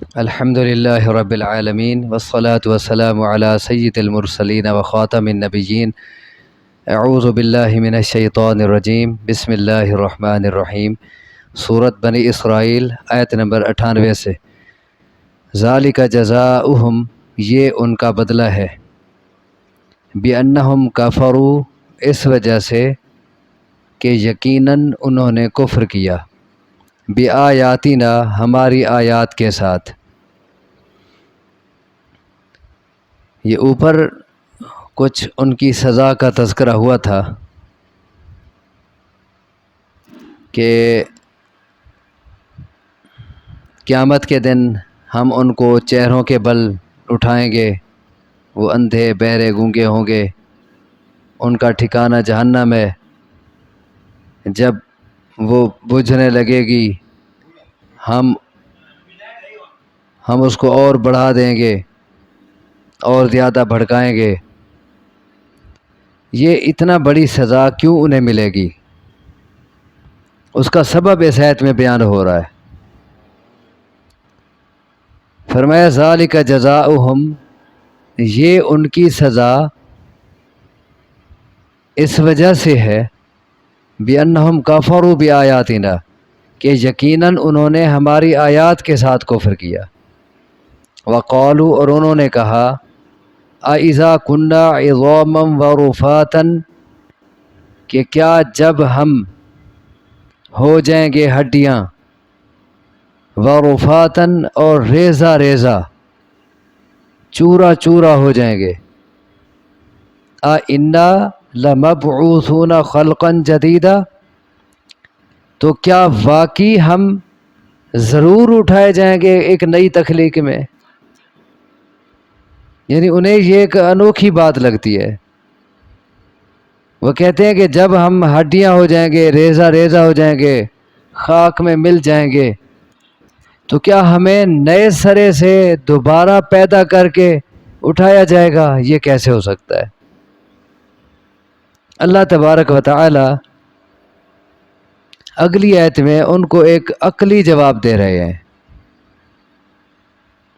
الحمد للہ رب العالمین والصلاة والسلام علی سید المرسلین وخاتم النبیین اعوذ باللہ من الشیطان الرجیم بسم اللہ الرحمن الرحیم۔ سورۃ بنی اسرائیل آیت نمبر 98 سے۔ ذالک جزاؤہم، یہ ان کا بدلہ ہے، بِأَنَّهُمْ کفروا، اس وجہ سے کہ یقیناً انہوں نے کفر کیا، بِآیاتنا، ہماری آیات کے ساتھ۔ یہ اوپر کچھ ان کی سزا کا تذکرہ ہوا تھا کہ قیامت کے دن ہم ان کو چہروں کے بل اٹھائیں گے، وہ اندھے بہرے گونگے ہوں گے، ان کا ٹھکانہ جہنم ہے، جب وہ بجھنے لگے گی ہم اس کو اور بڑھا دیں گے اور زیادہ بھڑکائیں گے۔ یہ اتنا بڑی سزا کیوں انہیں ملے گی؟ اس کا سبب اس آیت میں بیان ہو رہا ہے۔ فرمایا ذالک جزاؤہم، یہ ان کی سزا اس وجہ سے ہے، بِأَنَّهُمْ کفروا بِآیاتنا، کہ یقیناً انہوں نے ہماری آیات کے ساتھ کفر کیا۔ وقالوا، اور انہوں نے کہا، اَإِذَا كُنَّا عِظَامًا وَرُفَاتًا، کہ کیا جب ہم ہو جائیں گے ہڈیاں، وَرُفَاتًا، اور ریزہ ریزہ، چورا چورا ہو جائیں گے، أَإِنَّا لَمَبْعُوثُونَ خَلْقًا جَدِيدًا، تو کیا واقعی ہم ضرور اٹھائے جائیں گے ایک نئی تخلیق میں؟ یعنی انہیں یہ ایک انوکھی بات لگتی ہے۔ وہ کہتے ہیں کہ جب ہم ہڈیاں ہو جائیں گے، ریزہ ریزہ ہو جائیں گے، خاک میں مل جائیں گے، تو کیا ہمیں نئے سرے سے دوبارہ پیدا کر کے اٹھایا جائے گا؟ یہ کیسے ہو سکتا ہے؟ اللہ تبارک و تعالی اگلی آیت میں ان کو ایک عقلی جواب دے رہے ہیں۔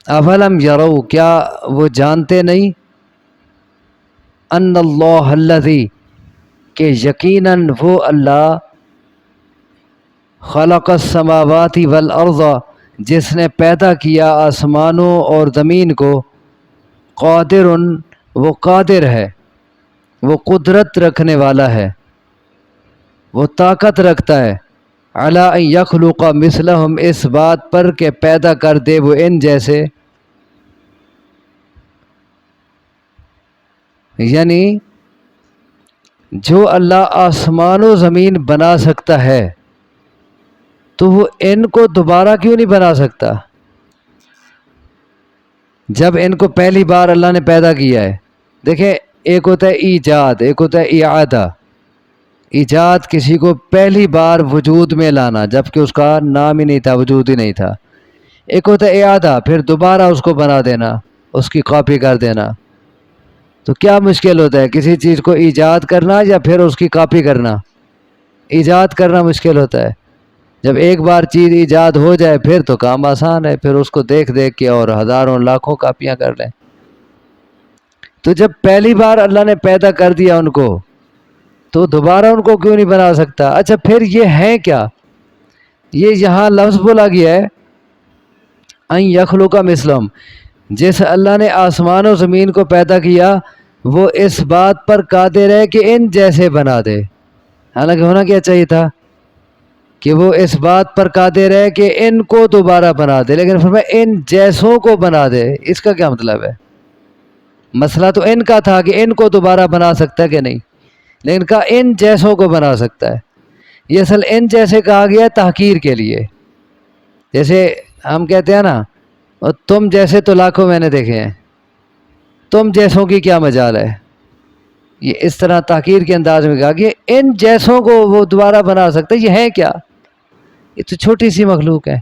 اولم یروا، کیا وہ جانتے نہیں، ان اللہ الذی، کہ یقیناً وہ اللہ، خلق السماوات والارض، جس نے پیدا کیا آسمانوں اور زمین کو، قادر، وہ قادر ہے، وہ قدرت رکھنے والا ہے، وہ طاقت رکھتا ہے، علی ان یخلق مثلہم، اس بات پر کہ پیدا کر دے وہ ان جیسے، یعنی جو اللہ آسمان و زمین بنا سکتا ہے تو وہ ان کو دوبارہ کیوں نہیں بنا سکتا؟ جب ان کو پہلی بار اللہ نے پیدا کیا ہے، دیکھیں ایک ہوتا ہے ایجاد، ایک ہوتا ہے اعادہ۔ ایجاد کسی کو پہلی بار وجود میں لانا جبکہ اس کا نام ہی نہیں تھا، وجود ہی نہیں تھا۔ ایک ہوتا ہے اعادہ، پھر دوبارہ اس کو بنا دینا، اس کی کاپی کر دینا۔ تو کیا مشکل ہوتا ہے کسی چیز کو ایجاد کرنا یا پھر اس کی کاپی کرنا؟ ایجاد کرنا مشکل ہوتا ہے۔ جب ایک بار چیز ایجاد ہو جائے پھر تو کام آسان ہے، پھر اس کو دیکھ دیکھ کے اور ہزاروں لاکھوں کاپیاں کر لیں۔ تو جب پہلی بار اللہ نے پیدا کر دیا ان کو تو دوبارہ ان کو کیوں نہیں بنا سکتا؟ اچھا پھر یہ ہے کیا؟ یہ یہاں لفظ بولا گیا ہے ان یخلق مثلہم، جس اللہ نے آسمان و زمین کو پیدا کیا وہ اس بات پر قادر ہے کہ ان جیسے بنا دے۔ حالانکہ ہونا کیا چاہیے تھا کہ وہ اس بات پر قادر ہے کہ ان کو دوبارہ بنا دے، لیکن فرمایا ان جیسوں کو بنا دے۔ اس کا کیا مطلب ہے؟ مسئلہ تو ان کا تھا کہ ان کو دوبارہ بنا سکتا ہے کہ نہیں، لیکن کہا ان جیسوں کو بنا سکتا ہے۔ یہ اصل ان جیسے کہا گیا ہے تحقیر کے لیے، جیسے ہم کہتے ہیں نا تم جیسے تو لاکھوں میں نے دیکھے ہیں، تم جیسوں کی کیا مجال ہے، یہ اس طرح تحقیر کے انداز میں کہا کہ ان جیسوں کو وہ دوبارہ بنا سکتا ہے۔ یہ ہے کیا؟ یہ تو چھوٹی سی مخلوق ہے،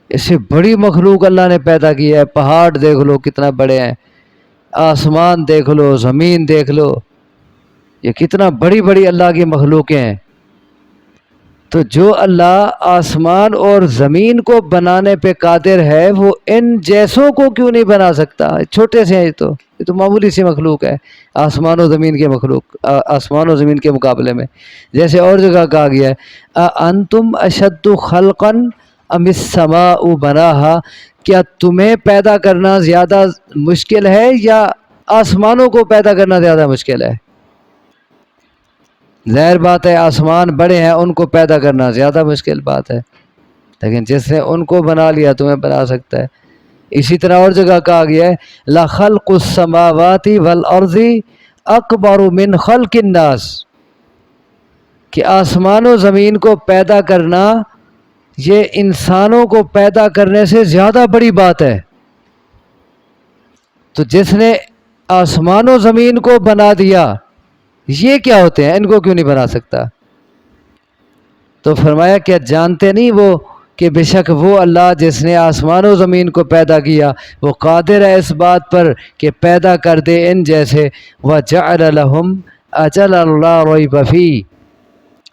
اس سے بڑی مخلوق اللہ نے پیدا کی ہے۔ پہاڑ دیکھ لو کتنا بڑے ہیں، آسمان دیکھ لو، زمین دیکھ لو، یہ کتنا بڑی بڑی اللہ کی مخلوقیں ہیں۔ تو جو اللہ آسمان اور زمین کو بنانے پہ قادر ہے وہ ان جیسوں کو کیوں نہیں بنا سکتا؟ چھوٹے سے ہیں یہ تو معمولی سی مخلوق ہے آسمان و زمین کے آسمان و زمین کے مقابلے میں. جیسے اور جگہ کہا گیا ہے انتم اشد خلقا ام السماء بناہا، کیا تمہیں پیدا کرنا زیادہ مشکل ہے یا آسمانوں کو پیدا کرنا زیادہ مشکل ہے؟ ظاہر بات ہے آسمان بڑے ہیں، ان کو پیدا کرنا زیادہ مشکل بات ہے، لیکن جس نے ان کو بنا لیا تمہیں بنا سکتا ہے. اسی طرح اور جگہ کہا گیا ہے لَخَلْقُ السَّمَاوَاتِ وَالْأَرْضِ أَكْبَرُ مِنْ خَلْقِ النَّاسِ، کہ آسمان و زمین کو پیدا کرنا یہ انسانوں کو پیدا کرنے سے زیادہ بڑی بات ہے. تو جس نے آسمان و زمین کو بنا دیا یہ کیا ہوتے ہیں، ان کو کیوں نہیں بنا سکتا؟ تو فرمایا کیا جانتے نہیں وہ کہ بے شک وہ اللہ جس نے آسمان و زمین کو پیدا کیا وہ قادر ہے اس بات پر کہ پیدا کر دے ان جیسے. وَجَعَلَ لَهُمْ أَجَلًا لَا رَيْبَ فِيهِ،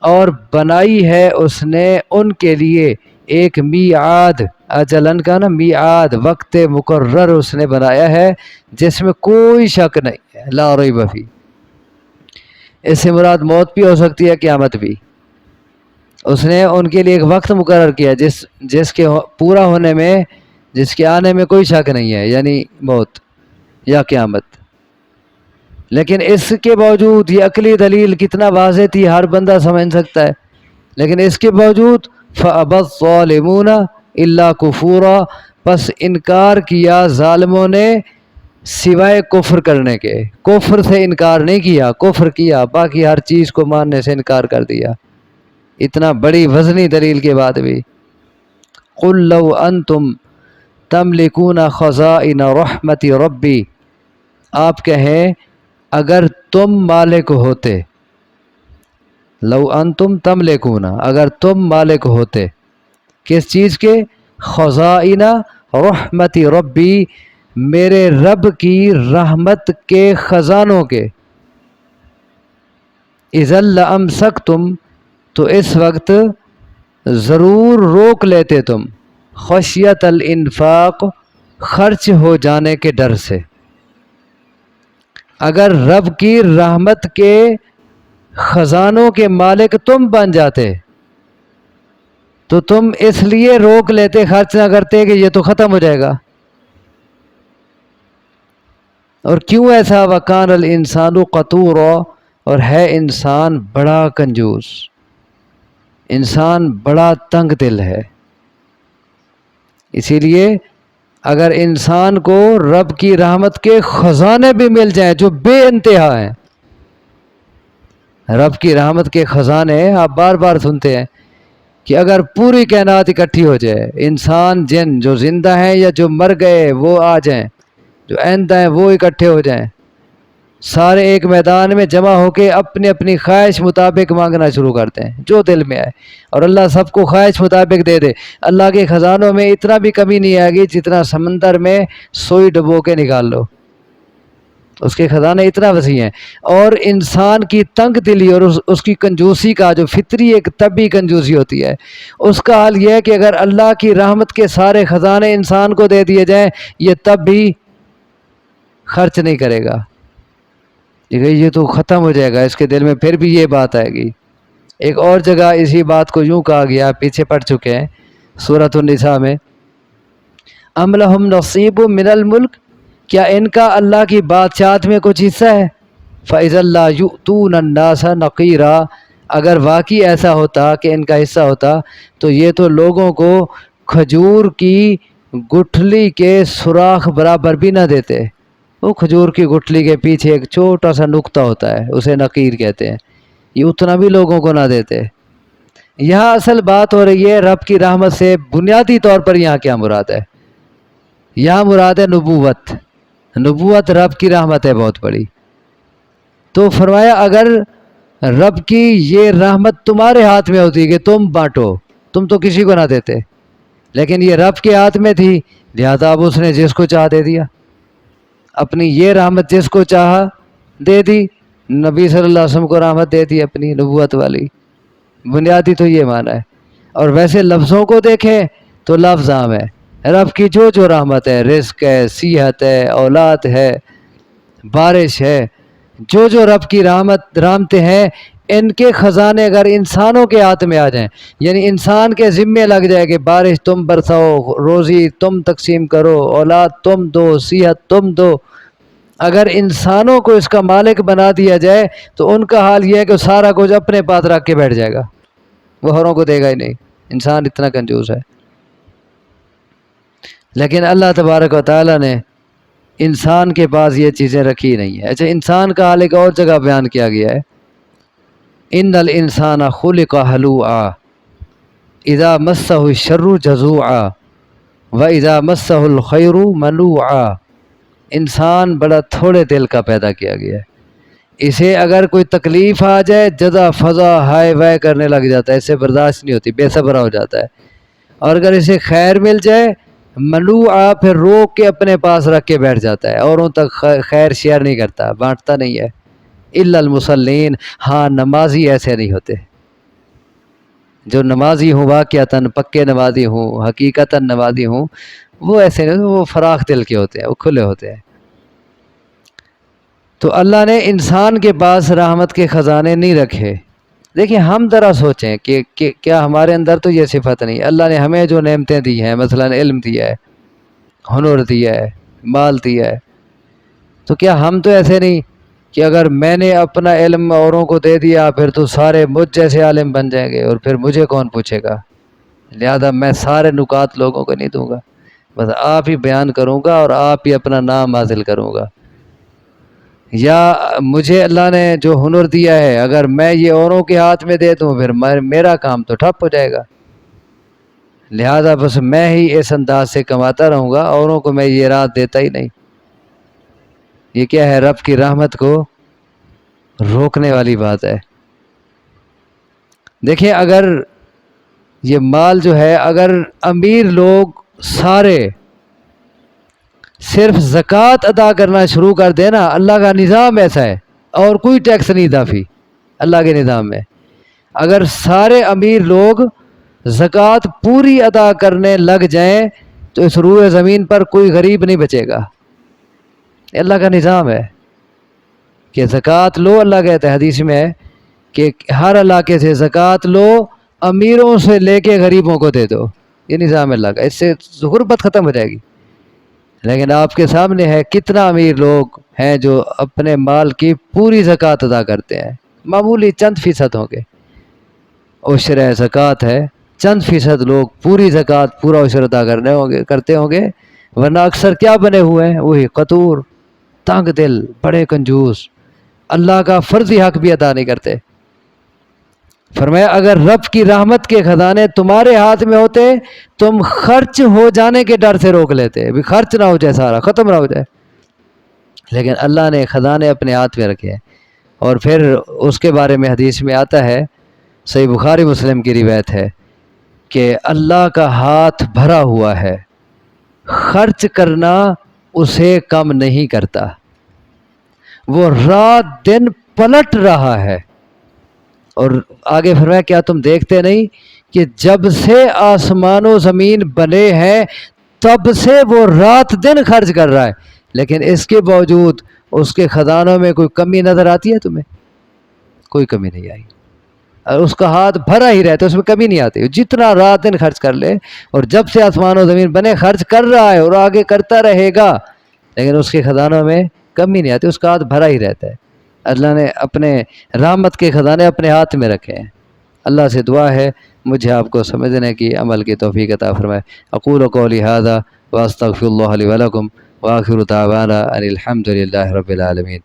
اور بنائی ہے اس نے ان کے لیے ایک میعاد، اجلن کا نا میعاد، وقت مقرر اس نے بنایا ہے جس میں کوئی شک نہیں ہے. لا ریب فی، اس سے مراد موت بھی ہو سکتی ہے قیامت بھی. اس نے ان کے لیے ایک وقت مقرر کیا جس کے پورا ہونے میں، جس کے آنے میں کوئی شک نہیں ہے، یعنی موت یا قیامت. لیکن اس کے باوجود یہ عقلی دلیل کتنا واضح تھی ہر بندہ سمجھ سکتا ہے، لیکن اس کے باوجود فَأَبَى الظَّالِمُونَ إِلَّا كُفُورًا، پس انکار کیا ظالموں نے سوائے کفر کرنے کے. کفر سے انکار نہیں کیا، کفر کیا، باقی ہر چیز کو ماننے سے انکار کر دیا اتنا بڑی وزنی دلیل کے بعد بھی. قُل لَوْ أَنْتُمْ تَمْلِكُونَ خَزَائِنَ رَحْمَةِ رَبِّي، آپ کہیں اگر تم مالک ہوتے، لو انتم تملکون، اگر تم مالک ہوتے کس چیز کے؟ خزائن رحمت ربی، میرے رب کی رحمت کے خزانوں کے. اذا لامسکتم، تو اس وقت ضرور روک لیتے تم، خشیت الانفاق، خرچ ہو جانے کے ڈر سے. اگر رب کی رحمت کے خزانوں کے مالک تم بن جاتے تو تم اس لیے روک لیتے، خرچ نہ کرتے کہ یہ تو ختم ہو جائے گا. اور کیوں ایسا؟ وَكَانَ الْإِنسَانُ قَتُورًا، اور ہے انسان بڑا کنجوس، انسان بڑا تنگ دل ہے. اسی لیے اگر انسان کو رب کی رحمت کے خزانے بھی مل جائیں جو بے انتہا ہیں، رب کی رحمت کے خزانے آپ بار بار سنتے ہیں کہ اگر پوری کائنات اکٹھی ہو جائے، انسان جن جو زندہ ہیں یا جو مر گئے وہ آ جائیں، جو آئندہ ہیں وہ اکٹھے ہو جائیں، سارے ایک میدان میں جمع ہو کے اپنی اپنی خواہش مطابق مانگنا شروع کرتے ہیں جو دل میں آئے، اور اللہ سب کو خواہش مطابق دے دے. اللہ کے خزانوں میں اتنا بھی کمی نہیں آئے گی جتنا سمندر میں سوئی ڈبو کے نکال لو، اس کے خزانے اتنا وسیع ہیں. اور انسان کی تنگ دلی اور اس کی کنجوسی کا جو فطری ایک طبعی کنجوسی ہوتی ہے، اس کا حال یہ ہے کہ اگر اللہ کی رحمت کے سارے خزانے انسان کو دے دیے جائیں یہ تب بھی خرچ نہیں کرے گا، یہ تو ختم ہو جائے گا، اس کے دل میں پھر بھی یہ بات آئے گی. ایک اور جگہ اسی بات کو یوں کہا گیا، پیچھے پڑ چکے ہیں سورۃ النساء میں، ام لہم نصیب من الملک، کیا ان کا اللہ کی بادشاہت میں کچھ حصہ ہے؟ فَإِذَا لَا يُؤْتُونَ النَّاسَ نَقِيرًا، اگر واقعی ایسا ہوتا کہ ان کا حصہ ہوتا تو یہ تو لوگوں کو کھجور کی گٹھلی کے سوراخ برابر بھی نہ دیتے. وہ کھجور کی گٹھلی کے پیچھے ایک چھوٹا سا نقطہ ہوتا ہے، اسے نقیر کہتے ہیں، یہ اتنا بھی لوگوں کو نہ دیتے. یہاں اصل بات ہو رہی ہے رب کی رحمت سے بنیادی طور پر یہاں کیا مراد ہے؟ یہاں مراد ہے نبوت. نبوت رب کی رحمت ہے بہت بڑی. تو فرمایا اگر رب کی یہ رحمت تمہارے ہاتھ میں ہوتی کہ تم بانٹو، تم تو کسی کو نہ دیتے، لیکن یہ رب کے ہاتھ میں تھی لہذا اب اس نے جس کو چاہ دے دیا، اپنی یہ رحمت جس کو چاہا دے دی. نبی صلی اللہ علیہ وسلم کو رحمت دے دی اپنی نبوت والی، بنیادی تو یہ معنی ہے۔ اور ویسے لفظوں کو دیکھیں تو لفظ عام ہے، رب کی جو رحمت ہے، رزق ہے، صحت ہے، اولاد ہے، بارش ہے، جو رب کی رحمتیں ہیں، ان کے خزانے اگر انسانوں کے ہاتھ میں آ جائیں، یعنی انسان کے ذمے لگ جائے کہ بارش تم برساؤ، روزی تم تقسیم کرو، اولاد تم دو، صحت تم دو، اگر انسانوں کو اس کا مالک بنا دیا جائے تو ان کا حال یہ ہے کہ سارا کچھ اپنے پاس رکھ کے بیٹھ جائے گا، وہ اوروں کو دے گا ہی نہیں۔ انسان اتنا کنجوس ہے۔ لیکن اللہ تبارک و تعالیٰ نے انسان کے پاس یہ چیزیں رکھی نہیں ہیں۔ اچھا، انسان کا حال ایک اور جگہ بیان کیا گیا ہے، ان الانسان خلق ہلوعا اذا مسہ الشر جزوعا واذا مسہ الخیر منوعا۔ انسان بڑا تھوڑے دل کا پیدا کیا گیا ہے، اسے اگر کوئی تکلیف آ جائے جزا فضا ہائے وائے کرنے لگ جاتا ہے، اسے برداشت نہیں ہوتی، بے صبر ہو جاتا ہے، اور اگر اسے خیر مل جائے منوعا پھر روک کے اپنے پاس رکھ کے بیٹھ جاتا ہے، اوروں تک خیر شیئر نہیں کرتا، بانٹتا نہیں ہے۔ الا المصلین، ہاں نمازی ایسے نہیں ہوتے، جو نمازی ہوں واقعتاً پکے نمازی ہوں حقیقتاً نمازی ہوں، وہ ایسے نہیں ہوتے، وہ فراخ دل کے ہوتے ہیں، وہ کھلے ہوتے ہیں۔ تو اللہ نے انسان کے پاس رحمت کے خزانے نہیں رکھے۔ دیکھیں ہم ذرا سوچیں کہ کیا ہمارے اندر تو یہ صفت نہیں، اللہ نے ہمیں جو نعمتیں دی ہیں، مثلا علم دیا ہے، ہنر دیا ہے، مال دیا ہے، تو کیا ہم تو ایسے نہیں کہ اگر میں نے اپنا علم اوروں کو دے دیا پھر تو سارے مجھ جیسے عالم بن جائیں گے اور پھر مجھے کون پوچھے گا، لہذا میں سارے نکات لوگوں کو نہیں دوں گا، بس آپ ہی بیان کروں گا اور آپ ہی اپنا نام حاصل کروں گا۔ یا مجھے اللہ نے جو ہنر دیا ہے اگر میں یہ اوروں کے ہاتھ میں دے دوں پھر میرا کام تو ٹھپ ہو جائے گا، لہذا بس میں ہی اس انداز سے کماتا رہوں گا، اوروں کو میں یہ راہ دیتا ہی نہیں۔ یہ کیا ہے؟ رب کی رحمت کو روکنے والی بات ہے۔ دیکھیں اگر یہ مال جو ہے، اگر امیر لوگ سارے صرف زکوٰۃ ادا کرنا شروع کر دینا، اللہ کا نظام ایسا ہے، اور کوئی ٹیکس نہیں اضافی اللہ کے نظام میں، اگر سارے امیر لوگ زکوٰۃ پوری ادا کرنے لگ جائیں تو اس روئے زمین پر کوئی غریب نہیں بچے گا۔ اللہ کا نظام ہے کہ زکوٰۃ لو، اللہ کہتا ہے حدیث میں ہے کہ ہر علاقے سے زکوٰۃ لو، امیروں سے لے کے غریبوں کو دے دو، یہ نظام اللہ کا، اس سے غربت ختم ہو جائے گی۔ لیکن آپ کے سامنے ہے کتنا امیر لوگ ہیں جو اپنے مال کی پوری زکوٰۃ ادا کرتے ہیں، معمولی چند فیصد ہوں گے، عشر زکوٰۃ ہے، چند فیصد لوگ پوری زکوٰۃ پورا عشر ادا کرتے ہوں گے، ورنہ اکثر کیا بنے ہوئے ہیں؟ وہی قطور، تنگ دل، بڑے کنجوس، اللہ کا فرضی حق بھی ادا نہیں کرتے۔ فرمایا اگر رب کی رحمت کے خزانے تمہارے ہاتھ میں ہوتے تم خرچ ہو جانے کے ڈر سے روک لیتے، بھی خرچ نہ ہو جائے، سارا ختم نہ ہو جائے، لیکن اللہ نے خزانے اپنے ہاتھ میں رکھے ہیں۔ اور پھر اس کے بارے میں حدیث میں آتا ہے، صحیح بخاری مسلم کی روایت ہے کہ اللہ کا ہاتھ بھرا ہوا ہے، خرچ کرنا اسے کم نہیں کرتا، وہ رات دن پلٹ رہا ہے۔ اور آگے فرمایا کیا تم دیکھتے نہیں کہ جب سے آسمان و زمین بنے ہیں تب سے وہ رات دن خرچ کر رہا ہے، لیکن اس کے باوجود اس کے خزانوں میں کوئی کمی نظر آتی ہے تمہیں؟ کوئی کمی نہیں آئی، اور اس کا ہاتھ بھرا ہی رہتا ہے، اس میں کمی نہیں آتی، جتنا رات دن خرچ کر لے، اور جب سے آسمان و زمین بنے خرچ کر رہا ہے اور آگے کرتا رہے گا، لیکن اس کے خزانوں میں کمی نہیں آتی، اس کا ہاتھ بھرا ہی رہتا ہے۔ اللہ نے اپنے رحمت کے خزانے اپنے ہاتھ میں رکھے ہیں۔ اللہ سے دعا ہے مجھے آپ کو سمجھنے کی، عمل کی توفیق عطا فرمائے۔ اقول قولی ھذا واستغفر اللہ لی ولکم وآخر دعوانا ان الحمد للہ رب العالمین۔